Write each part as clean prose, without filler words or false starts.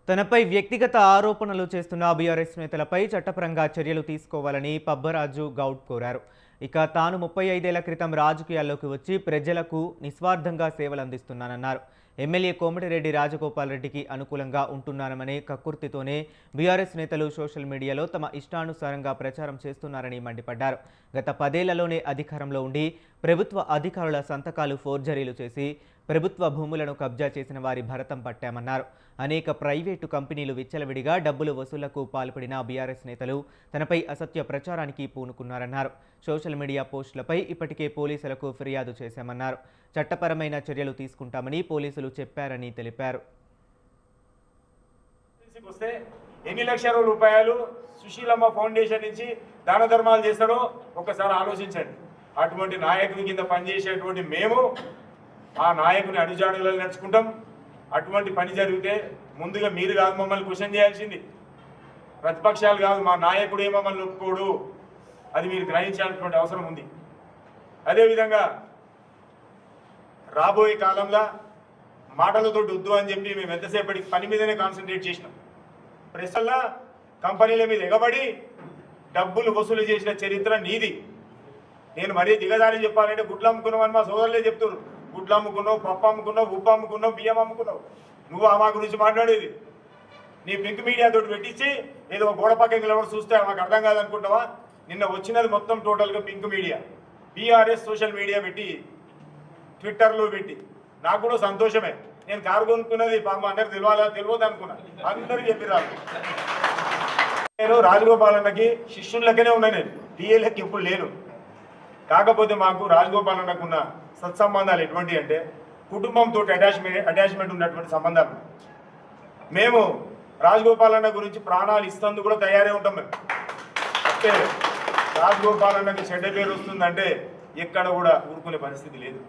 తనపై వ్యక్తిగత ఆరోపణలు చేస్తున్న బీఆర్ఎస్ నేతలపై చట్టపరంగా చర్యలు తీసుకోవాలని పబ్బరాజు గౌడ్ కోరారు. ఇక తాను 35 ఏళ్ల క్రితం రాజకీయాల్లోకి వచ్చి ప్రజలకు నిస్వార్థంగా సేవలు అందిస్తున్నానన్నారు. ఎమ్మెల్యే కోమటిరెడ్డి రాజగోపాల్ రెడ్డికి అనుకూలంగా ఉంటున్నాననే కక్కుర్తితోనే బీఆర్ఎస్ నేతలు సోషల్ మీడియాలో తమ ఇష్టానుసారంగా ప్రచారం చేస్తున్నారని మండిపడ్డారు. గత 10 ఏళ్లలోనే అధికారంలో ఉండి ప్రభుత్వ అధికారుల సంతకాలు ఫోర్జరీలు చేసి ప్రభుత్వ భూములను కబ్జా చేసిన వారి భరతం పట్టామన్నారు. అనేక ప్రైవేటు కంపెనీలు విచ్చలవిడిగా డబ్బులు వసూళ్లకు పాల్పడిన బీఆర్ఎస్ నేతలు తనపై అసత్య ప్రచారానికి పూనుకున్నారన్నారు. సోషల్ మీడియా పోస్టులపై ఇప్పటికే పోలీసులకు ఫిర్యాదు చేశామన్నారు. చట్టపరమైన చర్యలు తీసుకుంటామని పోలీసులు చెప్పారని తెలిపారు. ఎన్ని లక్షల రూపాయలు సుశీలమ్మ ఫౌండేషన్ నుంచి దాన ధర్మాలు చేస్తాడో ఒకసారి ఆలోచించండి. అటువంటి నాయకుని కింద పనిచేసేటువంటి మేము ఆ నాయకుని అడుగుజాడులను నడుచుకుంటాం. అటువంటి పని జరిగితే ముందుగా మీరు కాదు మమ్మల్ని క్వశ్చన్ చేయాల్సింది, ప్రతిపక్షాలు కాదు. మా నాయకుడు ఏ మమ్మల్ని ఒప్పుకోడు, అది మీరు గ్రహించాల్సినటువంటి అవసరం ఉంది. అదేవిధంగా రాబోయే కాలంలో మాటలతో వద్దు అని చెప్పి మేము ఎంతసేపటికి పని మీదనే కాన్సన్ట్రేట్ చేసినాం. ప్రెస్లా కంపెనీల మీద ఎగబడి డబ్బులు వసూలు చేసిన చరిత్ర నీది. నేను మరీ దిగదారి చెప్పాలంటే గుడ్లు అమ్ముకున్నామని మా సోదరులే చెప్తున్నారు. గుడ్లు అమ్ముకున్నావు, పప్పు అమ్ముకున్నావు, ఉప్పు అమ్ముకున్నావు, బియ్యం అమ్ముకున్నావు. నువ్వు మా గురించి మాట్లాడేది నీ పింక్ మీడియాతో పెట్టించి ఏదో గోడ పక్కకి నిలబడి చూస్తే మాకు అర్థం కాదనుకుంటావా? నిన్న వచ్చినది మొత్తం టోటల్గా pink media, BRS social media పెట్టి ట్విట్టర్లో పెట్టి. నాకు కూడా సంతోషమే. నేను కారు కొనుక్కున్నది పాప అందరికి తెలియదు అనుకున్నా. అందరికీ చెప్పిరాదు. నేను రాజగోపాల్ అన్నకి శిష్యులకనే ఉన్నా, నేను టీఏలకి ఎప్పుడు లేను. కాకపోతే మాకు రాజగోపాల్ అన్నకున్న సత్సంబంధాలు ఎటువంటి అంటే కుటుంబంతో అటాచ్మెంట్ ఉన్నటువంటి సంబంధాలు. మేము రాజగోపాల్ అన్న గురించి ప్రాణాలు ఇస్తందుకు కూడా తయారే ఉంటాం. మేము అంటే రాజగోపాల్ అన్నకి చెడ్డ పేరు వస్తుందంటే ఎక్కడ కూడా ఊరుకునే పరిస్థితి లేదు.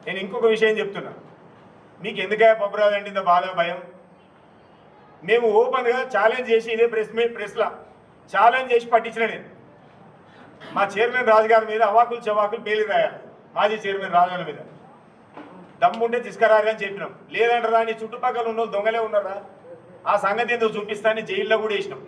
నేను ఇంకొక విషయం చెప్తున్నా, మీకు ఎందుకయ్యా పబ్బరాజు అంటే ఇంత బాధ భయం? మేము ఓపెన్గా ఛాలెంజ్ చేసి ఇదే ప్రెస్లా ఛాలెంజ్ చేసి పట్టించిన నేను మా చైర్మన్ రాజు గారి మీద అవాకులు చవాకులు పేలి రాయాలి. మాజీ చైర్మన్ రాజు మీద దమ్ముంటే తీసుకురారు అని చెప్పినాం. లేదంటారా నీ చుట్టుపక్కల ఉన్న దొంగలే ఉన్నారా, ఆ సంగతి ఏందో చూపిస్తానని జైల్లో కూడా వేసినాం.